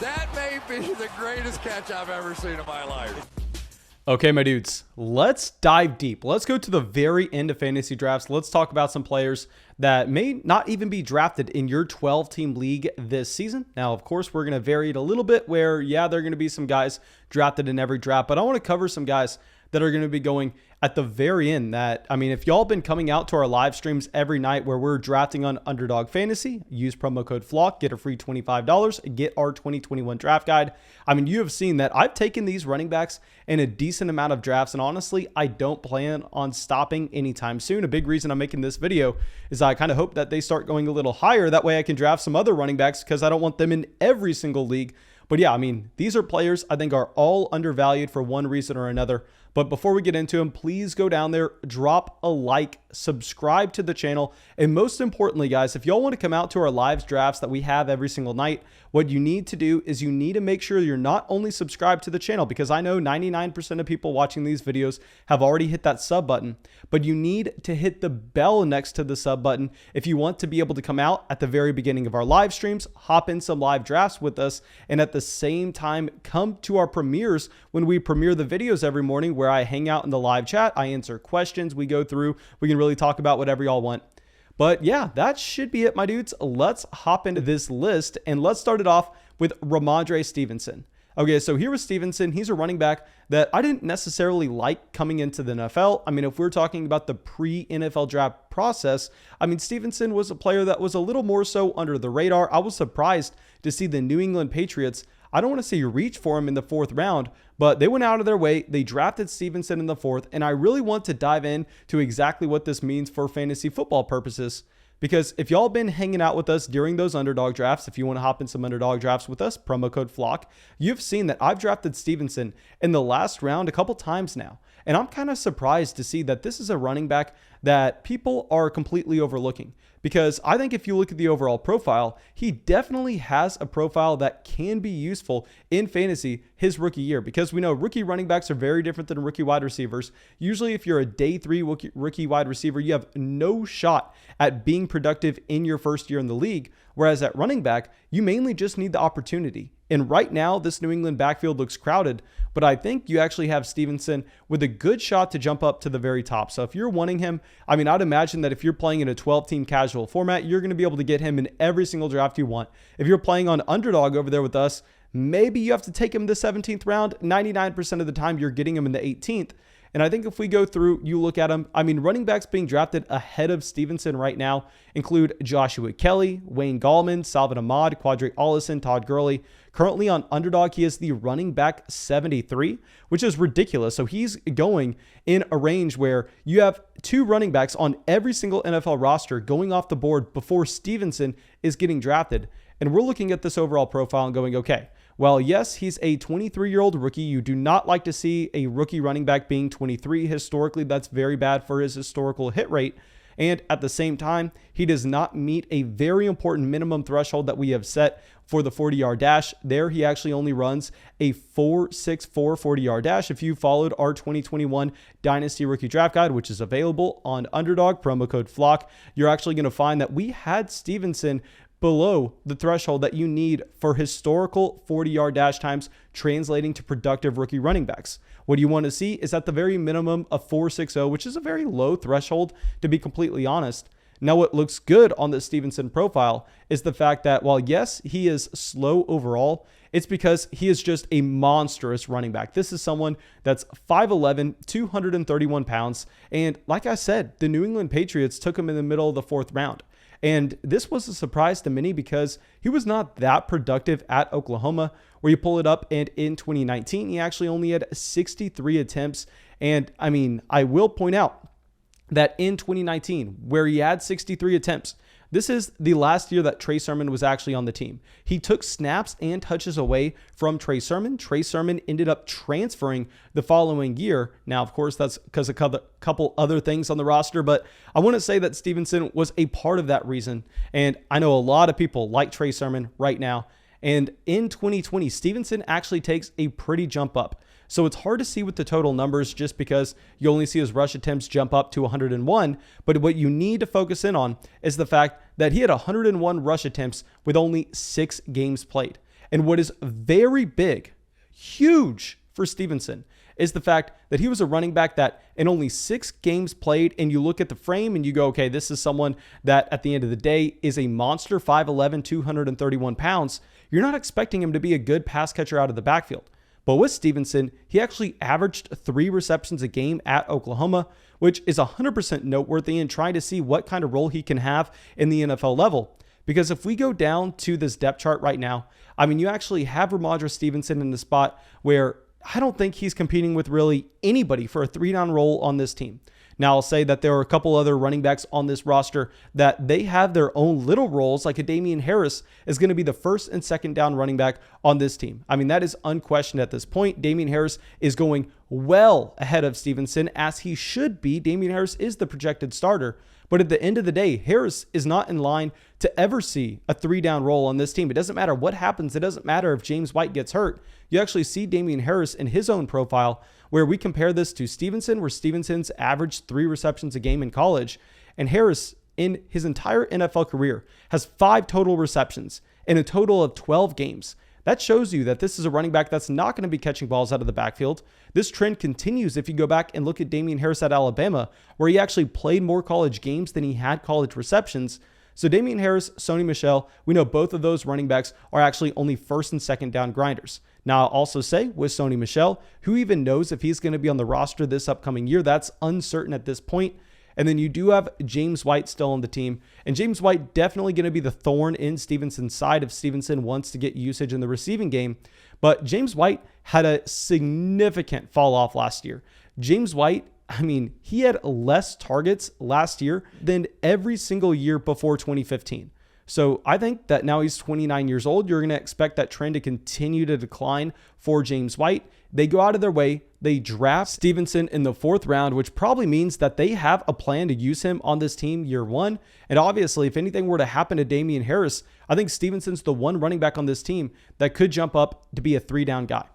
That may be the greatest catch I've ever seen in my life. Okay, my dudes, let's dive deep. Let's go to the very end of fantasy drafts. Let's talk about some players that may not even be drafted in your 12-team league this season. Now, of course, we're going to vary it a little bit where, yeah, there are going to be some guys drafted in every draft, but I want to cover some guys that are going to be going at the very end that, I mean, if y'all been coming out to our live streams every night where we're drafting on Underdog Fantasy, use promo code FLOCK, get a free $25, get our 2021 draft guide. I mean, you have seen that I've taken these running backs in a decent amount of drafts, and honestly, I don't plan on stopping anytime soon. A big reason I'm making this video is I kind of hope that they start going a little higher. That way I can draft some other running backs because I don't want them in every single league. But yeah, I mean, these are players I think are all undervalued for one reason or another. But before we get into them, please go down there, drop a like, subscribe to the channel. And most importantly, guys, if y'all want to come out to our live drafts that we have every single night, what you need to do is you need to make sure you're not only subscribed to the channel, because I know 99% of people watching these videos have already hit that sub button, but you need to hit the bell next to the sub button if you want to be able to come out at the very beginning of our live streams, hop in some live drafts with us, and at the same time, come to our premieres when we premiere the videos every morning where I hang out in the live chat, I answer questions, we go through, we can really talk about whatever y'all want. But yeah, that should be it, my dudes. Let's hop into this list and let's start it off with Rhamondre Stevenson. Okay, so here was Stevenson. He's a running back that I didn't necessarily like coming into the NFL. I mean, if we're talking about the pre-NFL draft process, I mean, Stevenson was a player that was a little more so under the radar. I was surprised to see the New England Patriots, I don't want to say reach for him in the 4th round, but they went out of their way. They drafted Stevenson in the 4th, and I really want to dive in to exactly what this means for fantasy football purposes. Because if y'all been hanging out with us during those underdog drafts, if you want to hop in some underdog drafts with us, promo code FLOCK, you've seen that I've drafted Stevenson in the last round a couple times now. And I'm kind of surprised to see that this is a running back that people are completely overlooking. Because I think if you look at the overall profile, he definitely has a profile that can be useful in fantasy his rookie year. Because we know rookie running backs are very different than rookie wide receivers. Usually if you're a day 3 rookie wide receiver, you have no shot at being productive in your first year in the league. Whereas at running back, you mainly just need the opportunity. And right now, this New England backfield looks crowded, but I think you actually have Stevenson with a good shot to jump up to the very top. So if you're wanting him, I mean, I'd imagine that if you're playing in a 12-team casual format, you're going to be able to get him in every single draft you want. If you're playing on Underdog over there with us, maybe you have to take him in the 17th round. 99% of the time, you're getting him in the 18th. And I think if we go through, you look at him, I mean, running backs being drafted ahead of Stevenson right now include Joshua Kelly, Wayne Gallman, Salvin Ahmad, Quadri Allison, Todd Gurley. Currently on Underdog, he is the running back 73, which is ridiculous. So he's going in a range where you have 2 running backs on every single NFL roster going off the board before Stevenson is getting drafted. And we're looking at this overall profile and going, okay, well, yes, he's a 23-year-old rookie. You do not like to see a rookie running back being 23. Historically, that's very bad for his historical hit rate. And at the same time, he does not meet a very important minimum threshold that we have set for the 40-yard dash. There, he actually only runs a 4.64 40-yard dash. If you followed our 2021 Dynasty Rookie Draft Guide, which is available on Underdog, promo code FLOCK, you're actually going to find that we had Stevenson below the threshold that you need for historical 40-yard dash times translating to productive rookie running backs. What you want to see is at the very minimum a 4.60, which is a very low threshold, to be completely honest. Now, what looks good on the Stevenson profile is the fact that while, yes, he is slow overall, it's because he is just a monstrous running back. This is someone that's 5'11", 231 pounds. And like I said, the New England Patriots took him in the middle of the 4th round. And this was a surprise to many because he was not that productive at Oklahoma, where you pull it up, and in 2019, he actually only had 63 attempts. And I mean, I will point out that in 2019, where he had 63 attempts, this is the last year that Trey Sermon was actually on the team. He took snaps and touches away from Trey Sermon. Trey Sermon ended up transferring the following year. Now, of course, that's because of a couple other things on the roster, but I want to say that Stevenson was a part of that reason. And I know a lot of people like Trey Sermon right now. And in 2020, Stevenson actually takes a pretty jump up. So it's hard to see with the total numbers just because you only see his rush attempts jump up to 101. But what you need to focus in on is the fact that he had 101 rush attempts with only 6 games played. And what is very big, huge for Stevenson, is the fact that he was a running back that in only 6 games played, and you look at the frame and you go, okay, this is someone that at the end of the day is a monster, 5'11", 231 pounds. You're not expecting him to be a good pass catcher out of the backfield. But with Stevenson, he actually averaged 3 receptions a game at Oklahoma, which is 100% noteworthy in trying to see what kind of role he can have in the NFL level. Because if we go down to this depth chart right now, I mean, you actually have Rhamondre Stevenson in the spot where I don't think he's competing with really anybody for a 3-down role on this team. Now, I'll say that there are a couple other running backs on this roster that they have their own little roles, like a Damien Harris is going to be the 1st and 2nd down running back on this team. I mean, that is unquestioned at this point. Damien Harris is going well ahead of Stevenson, as he should be. Damien Harris is the projected starter. But at the end of the day, Harris is not in line to ever see a 3-down role on this team. It doesn't matter what happens. It doesn't matter if James White gets hurt. You actually see Damien Harris in his own profile, where we compare this to Stevenson, where Stevenson's averaged 3 receptions a game in college. And Harris, in his entire NFL career, has 5 total receptions in a total of 12 games. That shows you that this is a running back that's not going to be catching balls out of the backfield. This trend continues if you go back and look at Damien Harris at Alabama, where he actually played more college games than he had college receptions. So Damien Harris, Sony Michel, we know both of those running backs are actually only 1st and 2nd down grinders. Now, I'll also say with Sony Michel, who even knows if he's going to be on the roster this upcoming year? That's uncertain at this point. And then you do have James White still on the team. And James White definitely going to be the thorn in Stevenson's side if Stevenson wants to get usage in the receiving game. But James White had a significant fall off last year. James White, I mean, he had less targets last year than every single year before 2015. So I think that now he's 29 years old. You're going to expect that trend to continue to decline for James White. They go out of their way. They draft Stevenson in the 4th round, which probably means that they have a plan to use him on this team year 1. And obviously, if anything were to happen to Damien Harris, I think Stevenson's the one running back on this team that could jump up to be a 3-down guy.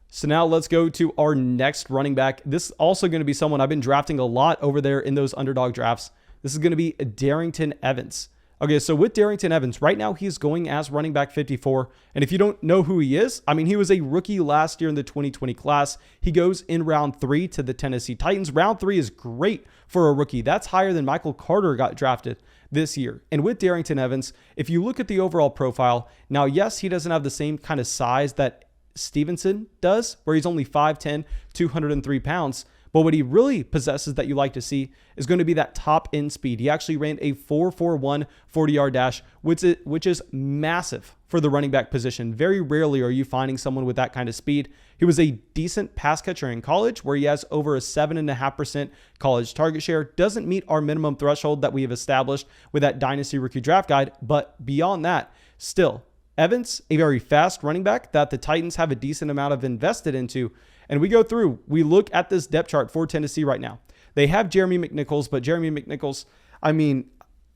So now let's go to our next running back. This is also going to be someone I've been drafting a lot over there in those underdog drafts. This is going to be Darrynton Evans. Okay, so with Darrynton Evans, right now he's going as running back 54. And if you don't know who he is, I mean, he was a rookie last year in the 2020 class. He goes in round 3 to the Tennessee Titans. Round 3 is great for a rookie. That's higher than Michael Carter got drafted this year. And with Darrynton Evans, if you look at the overall profile, now, yes, he doesn't have the same kind of size that Stevenson does, where he's only 5'10", 203 pounds. But what he really possesses that you like to see is going to be that top end speed. He actually ran a 4.41 40-yard dash, which is massive for the running back position. Very rarely are you finding someone with that kind of speed. He was a decent pass catcher in college, where he has over a 7.5% college target share. Doesn't meet our minimum threshold that we have established with that Dynasty Rookie Draft Guide. But beyond that, still, Evans, a very fast running back that the Titans have a decent amount of invested into. And we go through, we look at this depth chart for Tennessee right now. They have Jeremy McNichols, but Jeremy McNichols, I mean,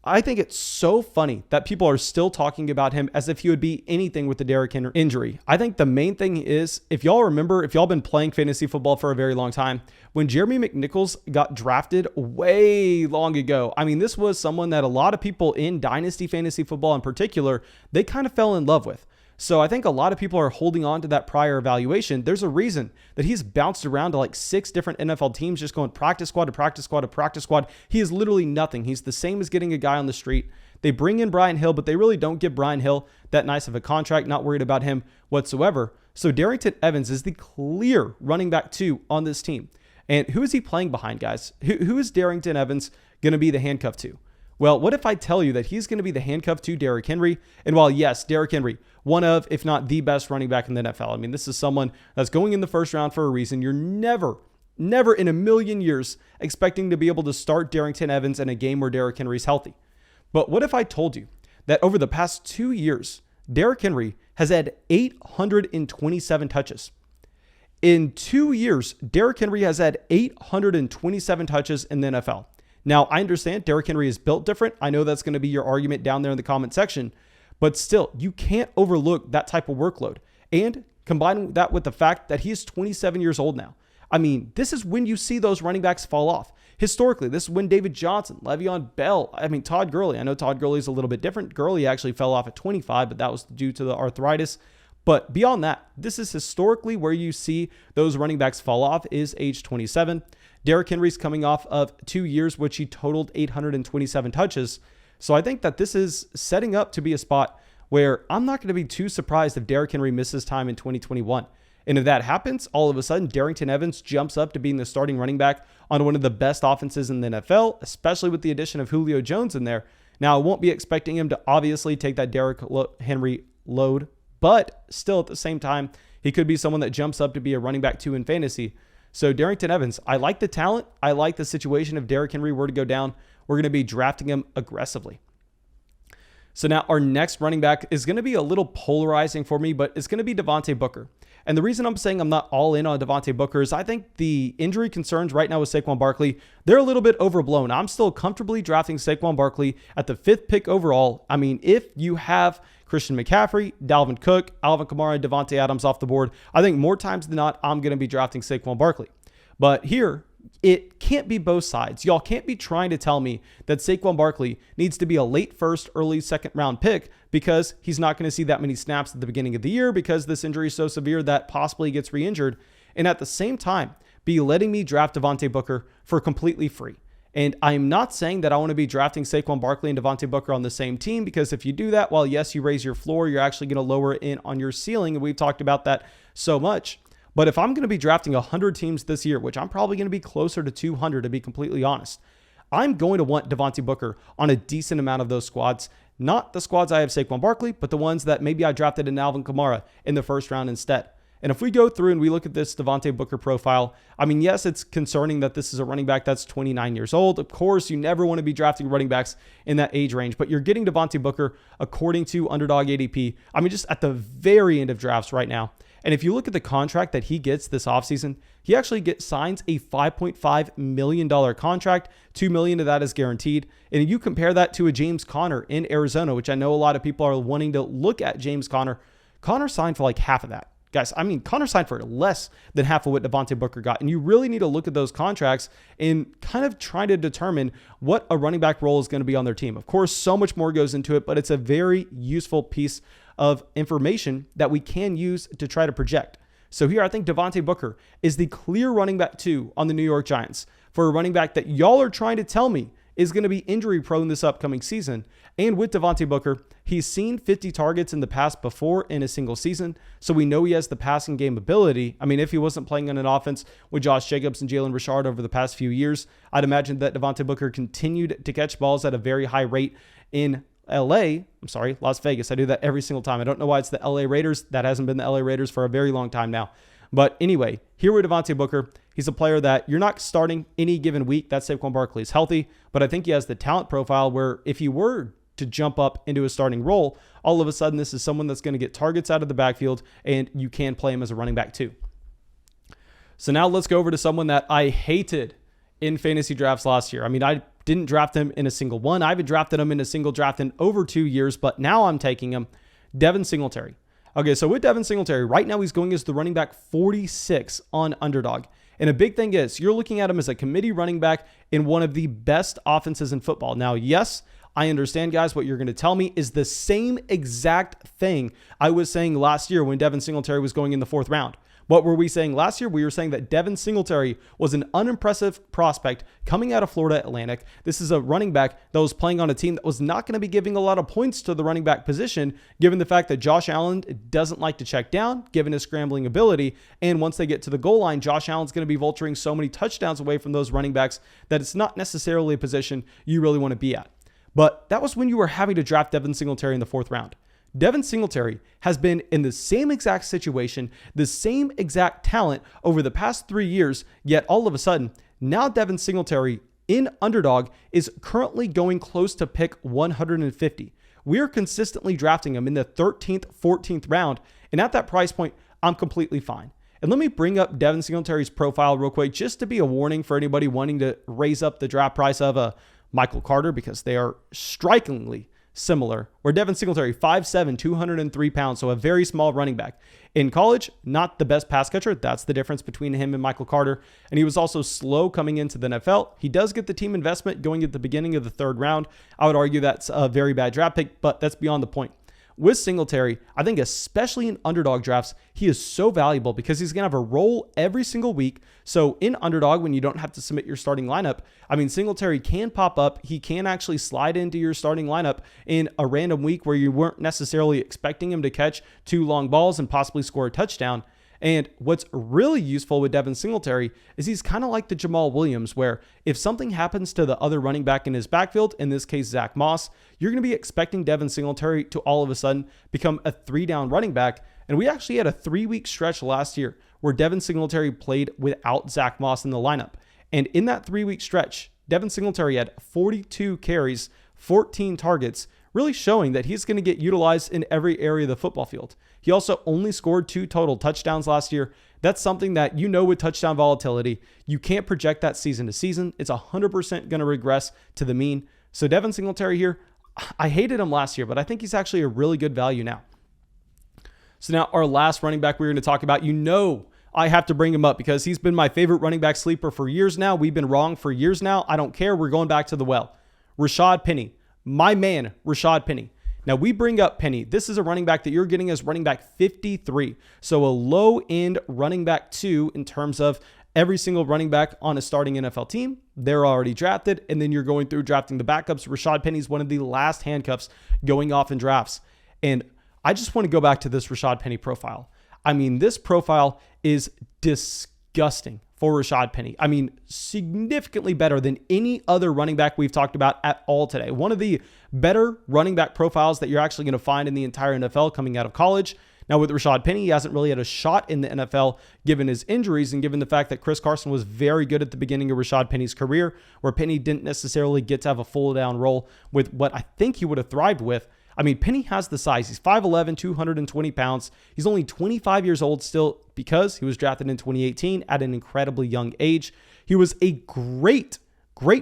I think it's so funny that people are still talking about him as if he would be anything with the Derrick Henry injury. I think the main thing is, if y'all remember, if y'all been playing fantasy football for a very long time, when Jeremy McNichols got drafted way long ago, I mean, this was someone that a lot of people in Dynasty fantasy football in particular, they kind of fell in love with. So I think a lot of people are holding on to that prior evaluation. There's a reason that he's bounced around to like 6 different NFL teams, just going practice squad to practice squad to practice squad. He is literally nothing. He's the same as getting a guy on the street. They bring in Brian Hill, but they really don't give Brian Hill that nice of a contract. Not worried about him whatsoever. So Darrynton Evans is the clear running back 2 on this team. And who is he playing behind, guys? Who is Darrynton Evans going to be the handcuff to? Well, what if I tell you that he's going to be the handcuff to Derrick Henry? And while, yes, Derrick Henry, one of, if not the best running back in the NFL. I mean, this is someone that's going in the first round for a reason. You're never in a million years expecting to be able to start Darrynton Evans in a game where Derrick Henry's healthy. But what if I told you that over the past 2 years, Derrick Henry has had 827 touches? In 2 years, Derrick Henry has had 827 touches in the NFL. Now, I understand Derrick Henry is built different. I know that's going to be your argument down there in the comment section, but still, you can't overlook that type of workload. And combine that with the fact that he is 27 years old now. I mean, this is when you see those running backs fall off. Historically, this is when David Johnson, Le'Veon Bell, Todd Gurley. I know Todd Gurley is a little bit different. Gurley actually fell off at 25, but that was due to the arthritis. But beyond that, this is historically where you see those running backs fall off is age 27. Derrick Henry's coming off of 2 years, which he totaled 827 touches. So I think that this is setting up to be a spot where I'm not going to be too surprised if Derrick Henry misses time in 2021. And if that happens, all of a sudden, Darrynton Evans jumps up to being the starting running back on one of the best offenses in the NFL, especially with the addition of Julio Jones in there. Now, I won't be expecting him to obviously take that Derrick Henry load, but still at the same time, he could be someone that jumps up to be a running back 2 in fantasy. So Darrynton Evans, I like the talent. I like the situation. If Derrick Henry were to go down, we're going to be drafting him aggressively. So now our next running back is going to be a little polarizing for me, but it's going to be Devontae Booker. And the reason I'm saying I'm not all in on Devontae Booker is I think the injury concerns right now with Saquon Barkley, they're a little bit overblown. I'm still comfortably drafting Saquon Barkley at the 5th pick overall. I mean, if you have Christian McCaffrey, Dalvin Cook, Alvin Kamara, Devontae Adams off the board, I think more times than not, I'm going to be drafting Saquon Barkley. But here, it can't be both sides. Y'all can't be trying to tell me that Saquon Barkley needs to be a late first, early second round pick because he's not going to see that many snaps at the beginning of the year because this injury is so severe that possibly he gets re-injured. And at the same time, be letting me draft Devontae Booker for completely free. And I'm not saying that I want to be drafting Saquon Barkley and Devontae Booker on the same team because if you do that, while yes, you raise your floor, you're actually going to lower it in on your ceiling. And we've talked about that so much. But if I'm going to be drafting 100 teams this year, which I'm probably going to be closer to 200 to be completely honest, I'm going to want Devontae Booker on a decent amount of those squads. Not the squads I have Saquon Barkley, but the ones that maybe I drafted in Alvin Kamara in the first round instead. And if we go through and we look at this Devontae Booker profile, I mean, yes, it's concerning that this is a running back that's 29 years old. Of course, you never want to be drafting running backs in that age range, but you're getting Devontae Booker according to Underdog ADP. I mean, just at the very end of drafts right now. And if you look at the contract that he gets this offseason, he actually signs a $5.5 million contract. $2 million of that is guaranteed. And you compare that to a James Conner in Arizona, which I know a lot of people are wanting to look at James Conner. Conner signed for like half of that. Guys, I mean, Conner signed for less than half of what Devontae Booker got. And you really need to look at those contracts and kind of try to determine what a running back role is going to be on their team. Of course, so much more goes into it, but it's a very useful piece of information that we can use to try to project. So here, I think Devontae Booker is the clear running back 2 on the New York Giants for a running back that y'all are trying to tell me is going to be injury prone this upcoming season. And with Devontae Booker, he's seen 50 targets in the past before in a single season. So we know he has the passing game ability. I mean, if he wasn't playing on an offense with Josh Jacobs and Jalen Richard over the past few years, I'd imagine that Devontae Booker continued to catch balls at a very high rate in Las Vegas. I do that every single time. I don't know why it's the LA Raiders. That hasn't been the LA Raiders for a very long time now. But anyway, here with Devontae Booker, he's a player that you're not starting any given week. That Saquon Barkley is healthy, but I think he has the talent profile where if he were to jump up into a starting role, all of a sudden this is someone that's going to get targets out of the backfield and you can play him as a running back too. So now let's go over to someone that I hated in fantasy drafts last year. I mean, I didn't draft him in a single one. I haven't drafted him in a single draft in over 2 years, but now I'm taking him, Devin Singletary. Okay, so with Devin Singletary, right now he's going as the running back 46 on Underdog. And a big thing is you're looking at him as a committee running back in one of the best offenses in football. Now, yes, I understand, guys, what you're going to tell me is the same exact thing I was saying last year when Devin Singletary was going in the 4th round. What were we saying last year? We were saying that Devin Singletary was an unimpressive prospect coming out of Florida Atlantic. This is a running back that was playing on a team that was not going to be giving a lot of points to the running back position, given the fact that Josh Allen doesn't like to check down, given his scrambling ability. And once they get to the goal line, Josh Allen's going to be vulturing so many touchdowns away from those running backs that it's not necessarily a position you really want to be at. But that was when you were having to draft Devin Singletary in the 4th round. Devin Singletary has been in the same exact situation, the same exact talent over the past 3 years, yet all of a sudden, now Devin Singletary in Underdog is currently going close to pick 150. We are consistently drafting him in the 13th, 14th round, and at that price point, I'm completely fine. And let me bring up Devin Singletary's profile real quick, just to be a warning for anybody wanting to raise up the draft price of a Michael Carter, because they are strikingly similar, where Devin Singletary, 5'7", 203 pounds, so a very small running back. In college, not the best pass catcher. That's the difference between him and Michael Carter. And he was also slow coming into the NFL. He does get the team investment going at the beginning of the third round. I would argue that's a very bad draft pick, but that's beyond the point. With Singletary, I think especially in underdog drafts, he is so valuable because he's going to have a role every single week. So in underdog, when you don't have to submit your starting lineup, I mean, Singletary can pop up. He can actually slide into your starting lineup in a random week where you weren't necessarily expecting him to catch 2 long balls and possibly score a touchdown. And what's really useful with Devin Singletary is he's kind of like the Jamal Williams, where if something happens to the other running back in his backfield, in this case, Zach Moss, you're going to be expecting Devin Singletary to all of a sudden become a 3-down running back. And we actually had a 3-week stretch last year where Devin Singletary played without Zach Moss in the lineup. And in that 3-week stretch, Devin Singletary had 42 carries, 14 targets, really showing that he's going to get utilized in every area of the football field. He also only scored 2 total touchdowns last year. That's something that with touchdown volatility, you can't project that season to season. It's 100% going to regress to the mean. So Devin Singletary here, I hated him last year, but I think he's actually a really good value now. So now our last running back we're going to talk about, I have to bring him up because he's been my favorite running back sleeper for years now. We've been wrong for years now. I don't care. We're going back to the well. Rashaad Penny. My man, Rashaad Penny. Now, we bring up Penny. This is a running back that you're getting as running back 53. So a low-end running back 2 in terms of every single running back on a starting NFL team. They're already drafted, and then you're going through drafting the backups. Rashaad Penny is one of the last handcuffs going off in drafts. And I just want to go back to this Rashaad Penny profile. I mean, this profile is disgusting for Rashaad Penny. I mean, significantly better than any other running back we've talked about at all today. One of the better running back profiles that you're actually going to find in the entire NFL coming out of college. Now with Rashaad Penny, he hasn't really had a shot in the NFL given his injuries and given the fact that Chris Carson was very good at the beginning of Rashaad Penny's career, where Penny didn't necessarily get to have a full down role with what I think he would have thrived with. I mean, Penny has the size. He's 5'11", 220 pounds. He's only 25 years old still because he was drafted in 2018 at an incredibly young age. He was a great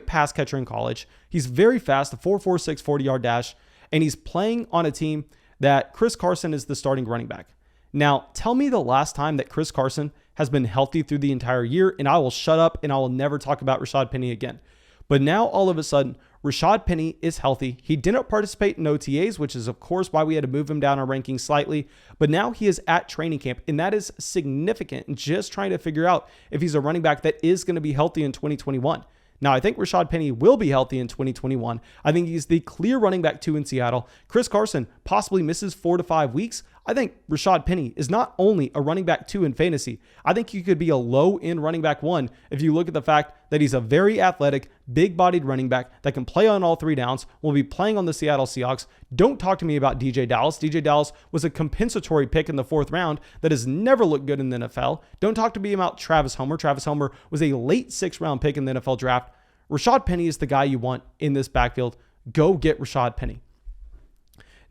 pass catcher in college. He's very fast, a 4.46 40-yard dash, and he's playing on a team that Chris Carson is the starting running back. Now, tell me the last time that Chris Carson has been healthy through the entire year, and I will shut up and I will never talk about Rashaad Penny again. But now, all of a sudden, Rashaad Penny is healthy. He didn't participate in OTAs, which is, of course, why we had to move him down our rankings slightly. But now he is at training camp, and that is significant. And just trying to figure out if he's a running back that is going to be healthy in 2021. Now, I think Rashaad Penny will be healthy in 2021. I think he's the clear running back 2 in Seattle. Chris Carson possibly misses 4 to 5 weeks. I think Rashaad Penny is not only a running back 2 in fantasy, I think he could be a low-end running back 1 if you look at the fact that he's a very athletic, big-bodied running back that can play on all 3 downs, will be playing on the Seattle Seahawks. Don't talk to me about DJ Dallas. DJ Dallas was a compensatory pick in the 4th round that has never looked good in the NFL. Don't talk to me about Travis Homer. Travis Homer was a late 6th round pick in the NFL draft. Rashaad Penny is the guy you want in this backfield. Go get Rashaad Penny.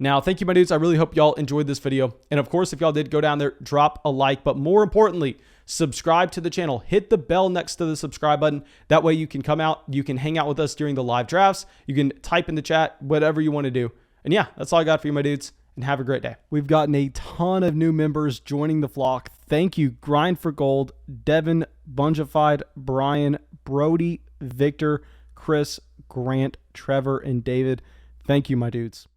Now, thank you, my dudes. I really hope y'all enjoyed this video. And of course, if y'all did, go down there, drop a like. But more importantly, subscribe to the channel. Hit the bell next to the subscribe button. That way you can come out. You can hang out with us during the live drafts. You can type in the chat, whatever you want to do. And yeah, that's all I got for you, my dudes. And have a great day. We've gotten a ton of new members joining the flock. Thank you, Grind for Gold, Devin, Bungified, Brian, Brody, Victor, Chris, Grant, Trevor, and David. Thank you, my dudes.